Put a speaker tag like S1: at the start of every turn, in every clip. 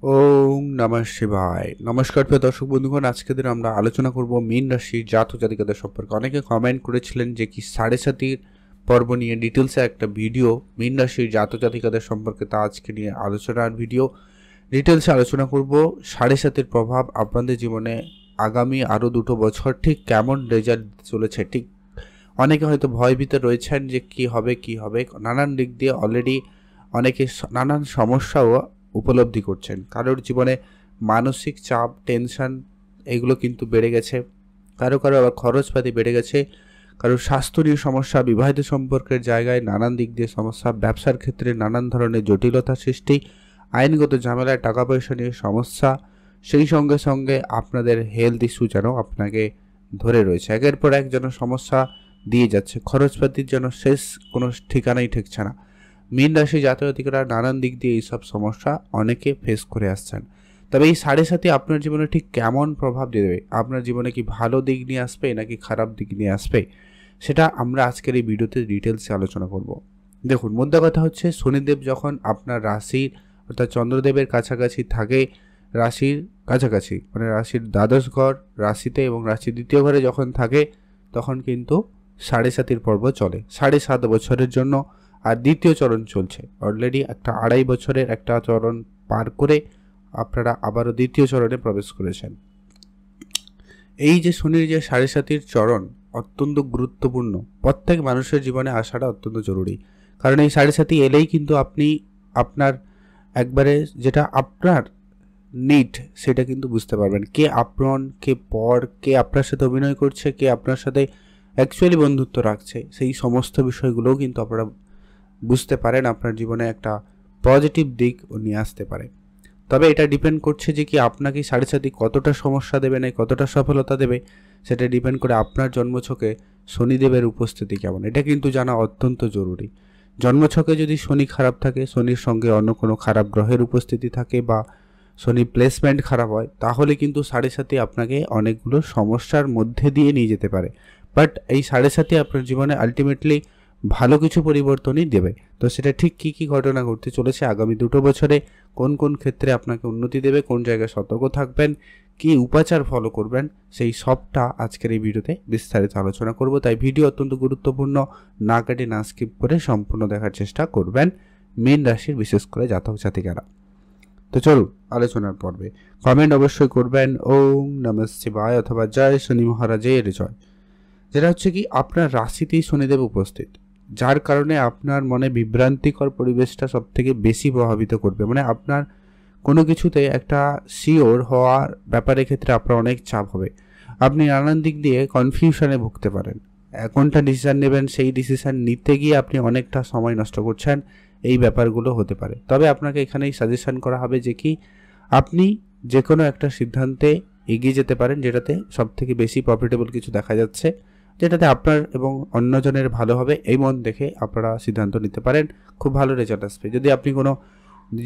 S1: ওম নমঃ শিবায়। নমস্কার প্রিয় দর্শক বন্ধুগণ, আজকে দিন আমরা আলোচনা করব মীন রাশির জাতক জাতিকাদের সম্পর্কে। অনেকে কমেন্ট করেছিলেন যে কি সাড়ে সাতির পর্ব নিয়ে ডিটেলসে একটা ভিডিও মীন রাশির জাতক জাতিকাদের সম্পর্কে, তা আজকে নিয়ে আলোচনার ভিডিও। ডিটেলসে আলোচনা করব সাড়ে সাতির প্রভাব আপনাদের জীবনে আগামী আরও 2 বছর ঠিক কেমন রেজাল্ট চলেছে। ঠিক অনেকে হয়তো ভয়ভীত রয়েছেন যে কি হবে, নানান দিক দিয়ে অলরেডি অনেকে নানান সমস্যাও উপলব্ধি করছেন। কারোর জীবনে মানসিক চাপ, টেনশন এগুলো কিন্তু বেড়ে গেছে, কারো আবার খরচপাতি বেড়ে গেছে, কারোর স্বাস্থ্য নিয়ে সমস্যা, বিবাহিত সম্পর্কের জায়গায় নানান দিক দিয়ে সমস্যা, ব্যবসার ক্ষেত্রে নানান ধরনের জটিলতা সৃষ্টি, আইনগত ঝামেলায় টাকা পয়সা নিয়ে সমস্যা, সেই সঙ্গে সঙ্গে আপনাদের হেলথ ইস্যু যেন আপনাকে ধরে রয়েছে। একের পর এক যেন সমস্যা দিয়ে যাচ্ছে, খরচপাতির যেন শেষ কোনো ঠিকানাই ঠেকছে না। মীন রাশি জাতকরা নানান দিক দিয়ে এইসব সমস্যা অনেকে ফেস করে আসছেন। তবে এই সাড়ে সাথে আপনার জীবনে ঠিক কেমন প্রভাব দেবে, আপনার জীবনে কি ভালো দিক নিয়ে আসবে নাকি খারাপ দিক নিয়ে আসবে, সেটা আমরা আজকের এই ভিডিওতে ডিটেলসে আলোচনা করব। দেখুন, মোদ্দা কথা হচ্ছে, শনিদেব যখন আপনার রাশির অর্থাৎ চন্দ্রদেবের কাছাকাছি থাকে, রাশির কাছাকাছি মানে রাশির দ্বাদশ ঘর রাশিতে এবং রাশির দ্বিতীয় ঘরে যখন থাকে, তখন কিন্তু সাড়ে সাতির পর্ব চলে 7.5 বছরের জন্য। আর দ্বিতীয় চরণ চলছে, অলরেডি একটা 2.5 বছরের একটা চরণ পার করে আপনারা আবারও দ্বিতীয় চরণে প্রবেশ করেছেন। এই যে শনির যে সাড়ে সাতির চরণ অত্যন্ত গুরুত্বপূর্ণ, প্রত্যেক মানুষের জীবনে আসাটা অত্যন্ত জরুরি। কারণ এই সাড়ে সাতি এলেই কিন্তু আপনি আপনার একবারে যেটা আপনার নিট সেটা কিন্তু বুঝতে পারবেন। কে আপন, কে পর, কে আপনার সাথে অভিনয় করছে, কে আপনার সাথে অ্যাকচুয়ালি বন্ধুত্ব রাখছে, সেই সমস্ত বিষয়গুলোও কিন্তু আপনারা বুঝতে পারেন। আপনার জীবনে একটা পজিটিভ দিক নিয়ে আসতে পারে। তবে এটা ডিপেন্ড করছে যে কি আপনাকে সাড়ে সাতি কতটা সমস্যা দেবে না কতটা সফলতা দেবে, সেটা ডিপেন্ড করে আপনার জন্মছকে শনিদেবের উপস্থিতি কেমন, এটা কিন্তু জানা অত্যন্ত জরুরি। জন্মছকে যদি শনি খারাপ থাকে, শনির সঙ্গে অন্য কোনো খারাপ গ্রহের উপস্থিতি থাকে বা শনি প্লেসমেন্ট খারাপ হয়, তাহলে কিন্তু সাড়ে সাতি আপনাকে অনেকগুলো সমস্যার মধ্যে দিয়ে নিয়ে যেতে পারে। বাট এই সাড়ে সাতি আপনার জীবনে আলটিমেটলি ভালো কিছু পরিবর্তনই দেবে। তো সেটা ঠিক কী ঘটনা ঘটতে চলেছে আগামী 2 বছরে, কোন ক্ষেত্রে আপনাকে উন্নতি দেবে, কোন জায়গায় সতর্ক থাকবেন, কী উপাচার ফলো করবেন, সেই সবটা আজকের এই ভিডিওতে বিস্তারিত আলোচনা করব। তাই ভিডিও অত্যন্ত গুরুত্বপূর্ণ, না কেটে না স্কিপ করে সম্পূর্ণ দেখার চেষ্টা করবেন মীন রাশির বিশেষ করে জাতক জাতিকারা। তো চলুন আলোচনার পর্বে। কমেন্ট অবশ্যই করবেন ওম নমঃ শিবায় অথবা জয় শনি মহারাজের জয়। যেটা হচ্ছে কি আপনার রাশিতেই শনিদেব উপস্থিত, যার কারণে আপনার মনে বিভ্রান্তিকর পরিবেশটা সব থেকে বেশি প্রভাবিত করবে। মানে আপনার কোনো কিছুতে একটা শিওর হওয়ার ব্যাপারের ক্ষেত্রে আপনার অনেক চাপ হবে, আপনি নানান দিক দিয়ে কনফিউশনে ভুগতে পারেন। কোনটা ডিসিশান নেবেন, সেই ডিসিশান নিতে গিয়ে আপনি অনেকটা সময় নষ্ট করছেন, এই ব্যাপারগুলো হতে পারে। তবে আপনাকে এখানেই সাজেশন করা হবে যে কি আপনি যে কোনো একটা সিদ্ধান্তে এগিয়ে যেতে পারেন, যেটাতে সব থেকে বেশি প্রফিটেবল কিছু দেখা যাচ্ছে, যেটাতে আপনার এবং অন্যজনের ভালো হবে, এই মন দেখে আপনারা সিদ্ধান্ত নিতে পারেন, খুব ভালো রেজাল্ট আসবে। যদি আপনি কোনো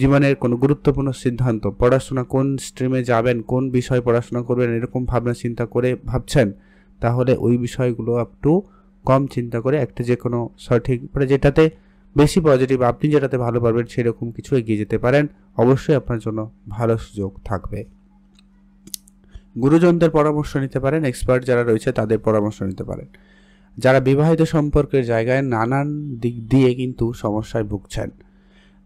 S1: জীবনের কোনো গুরুত্বপূর্ণ সিদ্ধান্ত, পড়াশোনা কোন স্ট্রিমে যাবেন, কোন বিষয়ে পড়াশোনা করবেন, এরকম ভাবনা চিন্তা করে ভাবছেন, তাহলে ওই বিষয়গুলো একটু কম চিন্তা করে একটা যে কোনো সঠিক মানে যেটাতে বেশি পজিটিভ, আপনি যেটাতে ভালো পারবেন সেরকম কিছু এগিয়ে যেতে পারেন। অবশ্যই আপনার জন্য ভালো সুযোগ থাকবে। গুরুজনদের পরামর্শ নিতে পারেন, এক্সপার্ট যারা রয়েছে তাদের পরামর্শ নিতে পারেন। যারা বিবাহিত সম্পর্কের জায়গায় নানান দিক দিয়ে কিন্তু সমস্যায় ভুগছেন,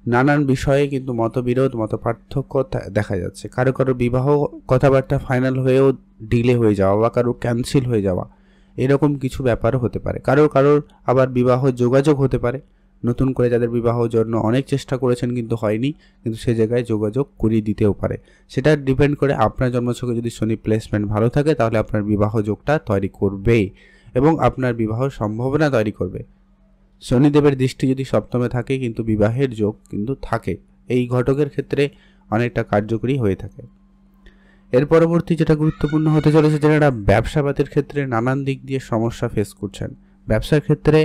S1: নানান বিষয়ে কিন্তু মতবিরোধ, মত পার্থক্য দেখা যাচ্ছে, কারো বিবাহ কথাবার্তা ফাইনাল হয়েও ডিলে হয়ে যাওয়া বা কারো ক্যান্সেল হয়ে যাওয়া, এরকম কিছু ব্যাপারও হতে পারে। কারোর আবার বিবাহ যোগাযোগ হতে পারে, নতুন করে যাদের বিবাহর জন্য অনেক চেষ্টা করেছেন কিন্তু হয়নি, কিন্তু সে জায়গায় যোগাযোগ করিয়ে দিতেও পারে। সেটা ডিপেন্ড করে আপনার জন্মছকে যদি শনি প্লেসমেন্ট ভালো থাকে, তাহলে আপনার বিবাহ যোগটা তৈরি করবে এবং আপনার বিবাহ সম্ভাবনা তৈরি করবে। শনিদেবের দৃষ্টি যদি সপ্তমে থাকে কিন্তু বিবাহের যোগ কিন্তু থাকে, এই ঘটকের ক্ষেত্রে অনেকটা কার্যকরী হয়ে থাকে। এর পরবর্তী যেটা গুরুত্বপূর্ণ হতে চলেছে, যারা ব্যবসাপাতির ক্ষেত্রে নানান দিক দিয়ে সমস্যা ফেস করছেন, ব্যবসার ক্ষেত্রে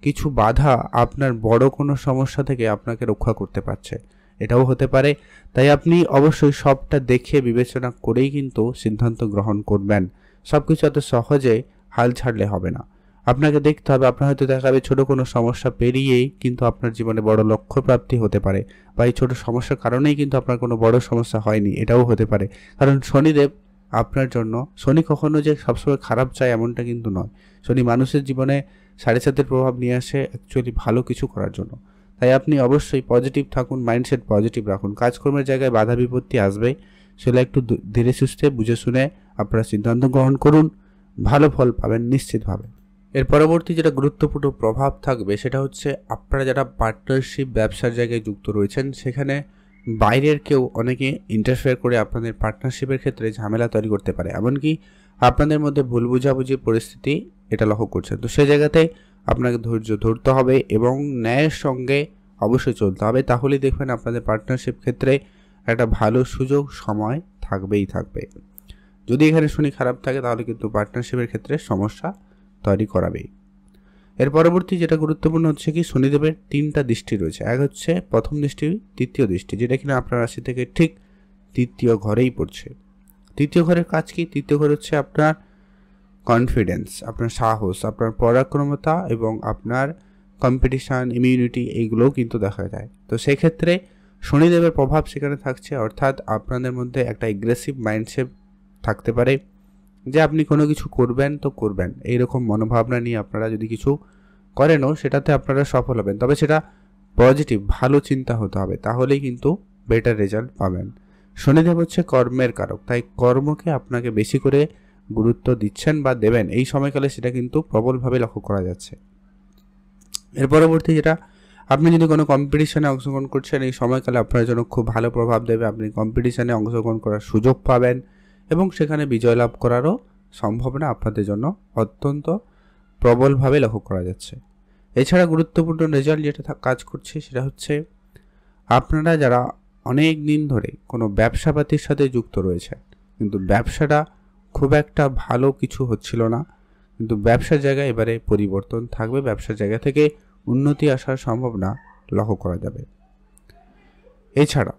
S1: কিছু বাধা আপনার বড় কোনো সমস্যা থেকে আপনাকে রক্ষা করতে পারছে, এটাও হতে পারে। তাই আপনি অবশ্যই সবটা দেখে বিবেচনা করেই কিন্তু সিদ্ধান্ত গ্রহণ করবেন। সব কিছু এত সহজে হাল ছাড়লে হবে না। আপনাকে দেখতে হবে, আপনার হয়তো দেখা যাবে ছোট কোনো সমস্যা পেরিয়েই কিন্তু আপনার জীবনে বড় লক্ষ্য প্রাপ্তি হতে পারে, বা এই ছোট সমস্যার কারণেই কিন্তু আপনার কোনো বড় সমস্যা হয়নি, এটাও হতে পারে। কারণ শনিদেব আপনার জন্য, শনি কখনো যে সবসময় খারাপ চায় এমনটা কিন্তু নয়। শনি মানুষের জীবনে 7.5-এর প্রভাব নিয়ে আসে অ্যাকচুয়ালি ভালো কিছু করার জন্য। তাই আপনি অবশ্যই পজিটিভ থাকুন, মাইন্ডসেট পজিটিভ রাখুন। কাজকর্মের জায়গায় বাধা বিপত্তি আসবেই, সেগুলো একটু ধীরে সুস্থে বুঝে শুনে আপনারা সিদ্ধান্ত গ্রহণ করুন, ভালো ফল পাবেন নিশ্চিতভাবে। এর পরবর্তী যেটা গুরুত্বপূর্ণ প্রভাব থাকবে সেটা হচ্ছে আপনারা যারা পার্টনারশিপ ব্যবসার জায়গায় যুক্ত রয়েছেন, সেখানে বাইরের কেউ অনেকে ইন্টারফেয়ার করে আপনাদের পার্টনারশিপের ক্ষেত্রে ঝামেলা তৈরি করতে পারে, এমনকি আপনাদের মধ্যে ভুল বোঝাবুঝির পরিস্থিতি এটা লক্ষ্য করছেন। তো সেই জায়গাতে আপনাকে ধৈর্য ধরতে হবে এবং ন্যায়ের সঙ্গে অবশ্যই চলতে হবে, তাহলেই দেখবেন আপনাদের পার্টনারশিপ ক্ষেত্রে একটা ভালো সুযোগ সময় থাকবেই থাকবে। যদি এখানে শনি খারাপ থাকে তাহলে কিন্তু পার্টনারশিপের ক্ষেত্রে সমস্যা তৈরি করাবেই। এর পরবর্তী যেটা গুরুত্বপূর্ণ হচ্ছে কি, শনিদেবের 3টা দৃষ্টি রয়েছে। এক হচ্ছে প্রথম দৃষ্টি, তৃতীয় দৃষ্টি, যেটা কিনা আপনার রাশি থেকে ঠিক তৃতীয় ঘরেই পড়ছে। তৃতীয় ঘরের কাজ কি? তৃতীয় ঘর হচ্ছে আপনার কনফিডেন্স, আপনার সাহস, আপনার পরাক্রমতা এবং আপনার কম্পিটিশান, ইমিউনিটি, এইগুলোও কিন্তু দেখা যায়। তো সেক্ষেত্রে শনিদেবের প্রভাব সেখানে থাকছে, অর্থাৎ আপনাদের মধ্যে একটা এগ্রেসিভ মাইন্ডসেট থাকতে পারে যে আপনি কোনো কিছু করবেন তো করবেন, এইরকম মনোভাবনা নিয়ে আপনারা যদি কিছু করেনও সেটাতে আপনারা সফল হবেন, তবে সেটা পজিটিভ ভালো চিন্তা হতে হবে, তাহলেই কিন্তু বেটার রেজাল্ট পাবেন। শনিদেব হচ্ছে কর্মের কারক, তাই কর্মকে আপনাকে বেশি করে গুরুত্ব দিচ্ছেন বা দেবেন এই সময়কালে, সেটা কিন্তু প্রবলভাবে লক্ষ্য করা যাচ্ছে। এর পরবর্তী যেটা, আপনি যদি কোনো কম্পিটিশানে অংশগ্রহণ করছেন এই সময়কালে আপনার জন্য খুব ভালো প্রভাব দেবে। আপনি কম্পিটিশানে অংশগ্রহণ করার সুযোগ পাবেন এবং সেখানে বিজয় লাভ করারও সম্ভাবনা আপনাদের জন্য অত্যন্ত প্রবলভাবে লক্ষ্য করা যাচ্ছে। এছাড়া গুরুত্বপূর্ণ রেজাল্ট যেটা কাজ করছে সেটা হচ্ছে আপনারা যারা অনেক দিন ধরে কোনো ব্যবসাপাতির সাথে যুক্ত রয়েছে, কিন্তু ব্যবসাটা খুব একটা ভালো কিছু হচ্ছিল না, কিন্তু ব্যবসার জায়গায় এবারে পরিবর্তন থাকবে, ব্যবসার জায়গা থেকে উন্নতি আসার সম্ভাবনা লক্ষ্য করা যাবে। এছাড়া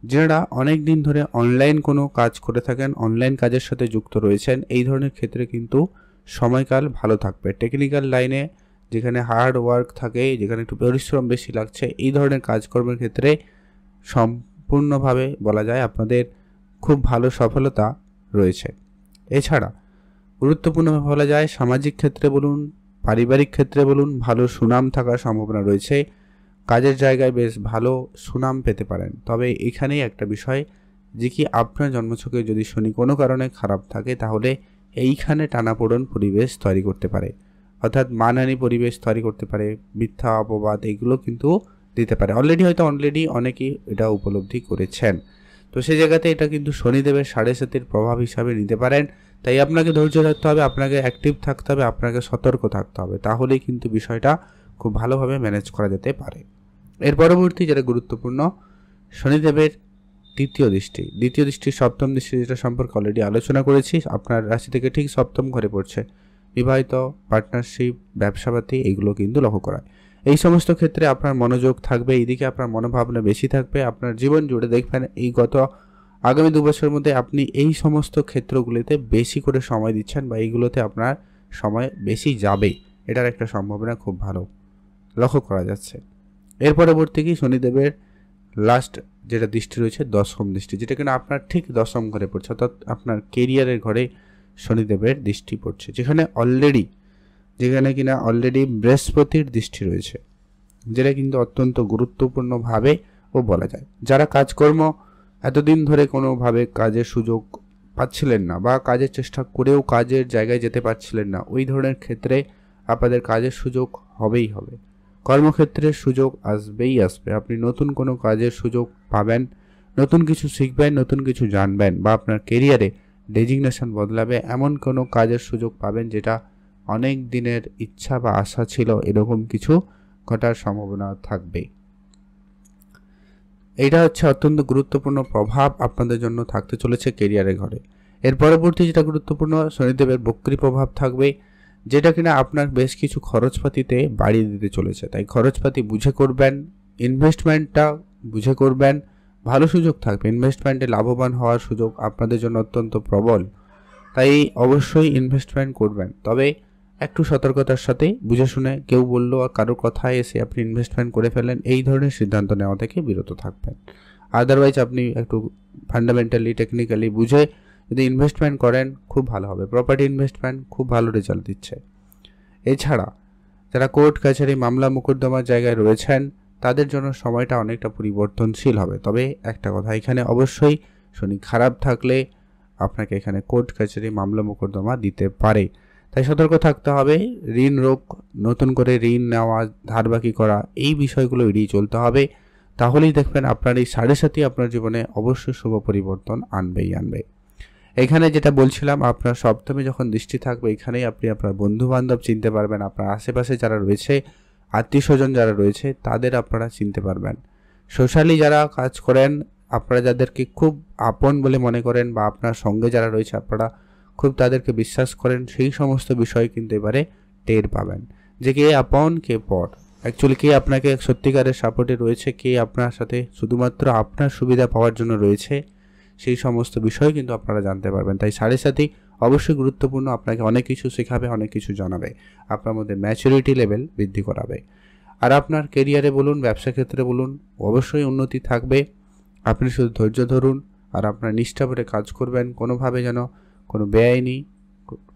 S1: যারা অনেক দিন ধরে অনলাইন কোনো কাজ করে থাকেন, অনলাইন কাজের সাথে যুক্ত রয়েছেন, এই ধরনের ক্ষেত্রে কিন্তু সময়কাল ভালো থাকবে। টেকনিক্যাল লাইনে যেখানে হার্ড ওয়ার্ক থাকে, যেখানে একটু পরিশ্রম বেশি লাগছে, এই ধরনের কাজকর্মের ক্ষেত্রে সম্পূর্ণভাবে বলা যায় আপনাদের খুব ভালো সফলতা রয়েছে। এছাড়া গুরুত্বপূর্ণভাবে বলা যায় সামাজিক ক্ষেত্রে বলুন, পারিবারিক ক্ষেত্রে বলুন, ভালো সুনাম থাকার সম্ভাবনা রয়েছে। কাজের জায়গায় বেশ ভালো সুনাম পেতে পারেন। তবে এখানেই একটা বিষয় যে কি, আপনার জন্মছকে যদি শনি কোনো কারণে খারাপ থাকে তাহলে এইখানে টানাপোড়েন পরিবেশ তৈরি করতে পারে, অর্থাৎ মানহানি পরিবেশ তৈরি করতে পারে, মিথ্যা অপবাদ এগুলো কিন্তু দিতে পারে। অলরেডি অনেকেই এটা উপলব্ধি করেছেন। তো সেই জায়গাতে এটা কিন্তু শনিদেবের 7.5-এর প্রভাব হিসাবে নিতে পারেন। তাই আপনাকে ধৈর্য রাখতে হবে, আপনাকে অ্যাক্টিভ থাকতে হবে, আপনাকে সতর্ক থাকতে হবে, তাহলেই কিন্তু বিষয়টা খুব ভালোভাবে ম্যানেজ করা যেতে পারে। এর পরবর্তী যেটা গুরুত্বপূর্ণ, শনিদেবের দ্বিতীয় দৃষ্টি সপ্তম দৃষ্টি, যেটা সম্পর্কে অলরেডি আলোচনা করেছি। আপনার রাশি থেকে ঠিক সপ্তম ঘরে পড়ছে। বিবাহিত, পার্টনারশিপ, ব্যবসাপাতি এগুলো কিন্তু লক্ষ্য করায়। এই সমস্ত ক্ষেত্রে আপনার মনোযোগ থাকবে, এইদিকে আপনার মনোভাবনা বেশি থাকবে। আপনার জীবন জুড়ে দেখবেন এই আগামী 2 বছরের মধ্যে আপনি এই সমস্ত ক্ষেত্রগুলিতে বেশি করে সময় দিচ্ছেন, বা এইগুলোতে আপনার সময় বেশি যাবে, এটার একটা সম্ভাবনা খুব ভালো লক্ষ্য করা যাচ্ছে। এর পরবর্তী কি, শনিদেবের লাস্ট যেটা দৃষ্টি রয়েছে দশম দৃষ্টি, যেটা কিনা আপনার ঠিক দশম ঘরে পড়ছে, অর্থাৎ আপনার কেরিয়ারের ঘরে শনিদেবের দৃষ্টি পড়ছে, যেখানে কিনা অলরেডি বৃহস্পতির দৃষ্টি রয়েছে, যেটা কিন্তু অত্যন্ত গুরুত্বপূর্ণভাবে বলা যায়। যারা কাজকর্ম এতদিন ধরে কোনোভাবে কাজের সুযোগ পাচ্ছিলেন না, বা কাজের চেষ্টা করেও কাজের জায়গায় যেতে পারছিলেন না, ওই ধরনের ক্ষেত্রে আপনাদের কাজের সুযোগ হবেই হবে। কর্মক্ষেত্রে সুযোগ আসবেই আসবে। আপনি নতুন কোনো কাজের সুযোগ পাবেন, নতুন কিছু শিখবেন, নতুন কিছু জানবেন, বা আপনার কেরিয়ারে ডেজিগনেশন বদলাবে, এমন কোনো কাজের সুযোগ পাবেন যেটা অনেক দিনের ইচ্ছা বা আশা ছিল, এরকম কিছু ঘটার সম্ভাবনা থাকবে। এইটা হচ্ছে অত্যন্ত গুরুত্বপূর্ণ প্রভাব আপনাদের জন্য থাকতে চলেছে কেরিয়ারের ঘরে। এর পরবর্তী যেটা গুরুত্বপূর্ণ, শনিদেবের বক্রী প্রভাব থাকবে, যেটা কিনা আপনার বেশ কিছু খরচপাতিতে বাড়িয়ে দিতে চলেছে। তাই খরচপাতি বুঝে করবেন, ইনভেস্টমেন্টটা বুঝে করবেন, ভালো সুযোগ থাকবে। ইনভেস্টমেন্টে লাভবান হওয়ার সুযোগ আপনাদের জন্য অত্যন্ত প্রবল, তাই অবশ্যই ইনভেস্টমেন্ট করবেন। তবে একটু সতর্কতার সাথে বুঝে শুনে, কেউ বললো আর কারোর কথায় এসে আপনি ইনভেস্টমেন্ট করে ফেলেন, এই ধরনের সিদ্ধান্ত নেওয়া থেকে বিরত থাকবেন। আদারওয়াইজ আপনি একটু ফান্ডামেন্টালি টেকনিক্যালি বুঝে যদি ইনভেস্টমেন্ট করেন খুব ভালো হবে। প্রপার্টি ইনভেস্টমেন্ট খুব ভালো রেজাল্ট দিচ্ছে। এছাড়া যারা কোর্ট কাছারি মামলা মোকদ্দমার জায়গায় রয়েছেন তাদের জন্য সময়টা অনেকটা পরিবর্তনশীল হবে। তবে একটা কথা, এখানে অবশ্যই শনি খারাপ থাকলে আপনাকে এখানে কোর্ট কাছারি মামলা মোকদ্দমা দিতে পারে, তাই সতর্ক থাকতে হবে। ঋণ রোগ, নতুন করে ঋণ নেওয়া, ধার বাকি করা, এই বিষয়গুলো এড়িয়ে চলতে হবে। তাহলেই দেখবেন আপনার এই 7.5 আপনার জীবনে অবশ্যই শুভ পরিবর্তন আনবেই আনবে। এখানে যেটা বলছিলাম, আপনার সপ্তমে যখন দৃষ্টি থাকবে এখানেই আপনি আপনার বন্ধু বান্ধব চিনতে পারবেন, আপনার আশেপাশে যারা রয়েছে, আত্মীয় স্বজন যারা রয়েছে তাদের আপনারা চিনতে পারবেন। সোশ্যালি যারা কাজ করেন, আপনারা যাদেরকে খুব আপন বলে মনে করেন বা আপনার সঙ্গে যারা রয়েছে আপনারা খুব তাদেরকে বিশ্বাস করেন, সেই সমস্ত বিষয় কিন্তু এবারে টের পাবেন যে কে আপন কে পর, অ্যাকচুয়ালি কে আপনাকে সত্যিকারের সাপোর্টে রয়েছে, কে আপনার সাথে শুধুমাত্র আপনার সুবিধা পাওয়ার জন্য রয়েছে, সেই সমস্ত বিষয় কিন্তু আপনারা জানতে পারবেন। তাই 7.5 অবশ্যই গুরুত্বপূর্ণ, আপনাকে অনেক কিছু শেখাবে, অনেক কিছু জানাবে, আপনার মধ্যে ম্যাচুরিটি লেভেল বৃদ্ধি করাবে। আর আপনার কেরিয়ারে বলুন, ব্যবসা ক্ষেত্রে বলুন, অবশ্যই উন্নতি থাকবে। আপনি শুধু ধৈর্য ধরুন আর আপনার নিষ্ঠা করে কাজ করবেন, কোনোভাবে যেন কোনো বেআইনি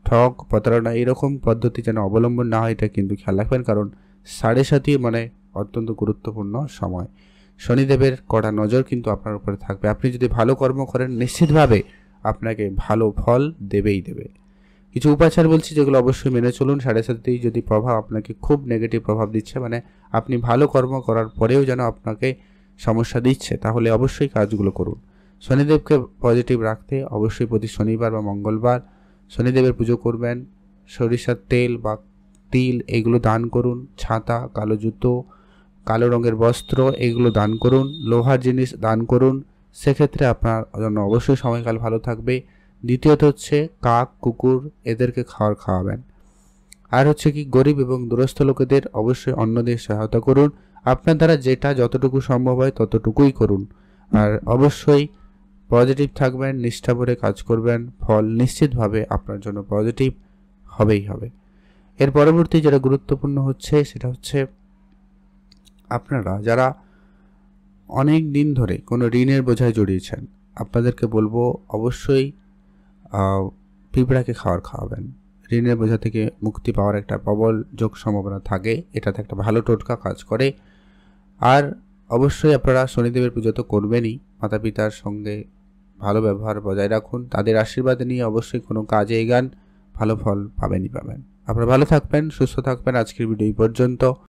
S1: ঠক প্রতারণা এরকম পদ্ধতি যেন অবলম্বন না হয়, এটা কিন্তু খেয়াল রাখবেন। কারণ 7.5 মানে অত্যন্ত গুরুত্বপূর্ণ সময়। শনিদেবের কড়া নজর কিন্তু আপনার উপরে থাকবে। আপনি যদি ভালো কর্ম করেন নিশ্চিতভাবে আপনাকে ভালো ফল দেবেই দেবে। কিছু উপাচার বলছি যেগুলো অবশ্যই মেনে চলুন। 7.5 যদি প্রভাব আপনাকে খুব নেগেটিভ প্রভাব দিচ্ছে, মানে আপনি ভালো কর্ম করার পরেও যেন আপনাকে সমস্যা দিচ্ছে, তাহলে অবশ্যই কাজগুলো করুন। শনিদেবকে পজিটিভ রাখতে অবশ্যই প্রতি শনিবার বা মঙ্গলবার শনিদেবের পুজো করবেন। সরিষার তেল বা তিল এগুলো দান করুন। ছাতা, কালো জুতো, কালো রঙের বস্ত্র এগুলো দান করুন। লোহার জিনিস দান করুন, সেক্ষেত্রে আপনার জন্য অবশ্যই সময়কাল ভালো থাকবে। দ্বিতীয়ত হচ্ছে কাক, কুকুর এদেরকে খাওয়াবেন। আর হচ্ছে কি, গরিব এবং দুরস্থ লোকেদের অবশ্যই অন্ন দিয়ে সহায়তা করুন। আপনার দ্বারা যেটা যতটুকু সম্ভব হয় ততটুকুই করুন। আর অবশ্যই পজিটিভ থাকবেন, নিষ্ঠা ভরে কাজ করবেন, ফল নিশ্চিতভাবে আপনার জন্য পজিটিভ হবেই হবে। এর পরবর্তী যেটা গুরুত্বপূর্ণ হচ্ছে সেটা হচ্ছে আপনারা যারা অনেক দিন ধরে কোনো ঋণের বোঝায় জড়িয়েছেন, আপনাদেরকে বলবো অবশ্যই পিঁপড়াকে খাওয়াবেন। ঋণের বোঝা থেকে মুক্তি পাওয়ার একটা প্রবল যোগ সম্ভাবনা থাকে, এটাতে একটা ভালো টোটকা কাজ করে। আর অবশ্যই আপনারা শনিদেবের পুজো তো করবেনই, মাতা পিতার সঙ্গে ভালো ব্যবহার বজায় রাখুন, তাদের আশীর্বাদ নিয়ে অবশ্যই কোনো কাজে এগান, ভালো ফল পাবেনই পাবেন। আপনারা ভালো থাকবেন, সুস্থ থাকবেন। আজকের ভিডিও এই পর্যন্ত।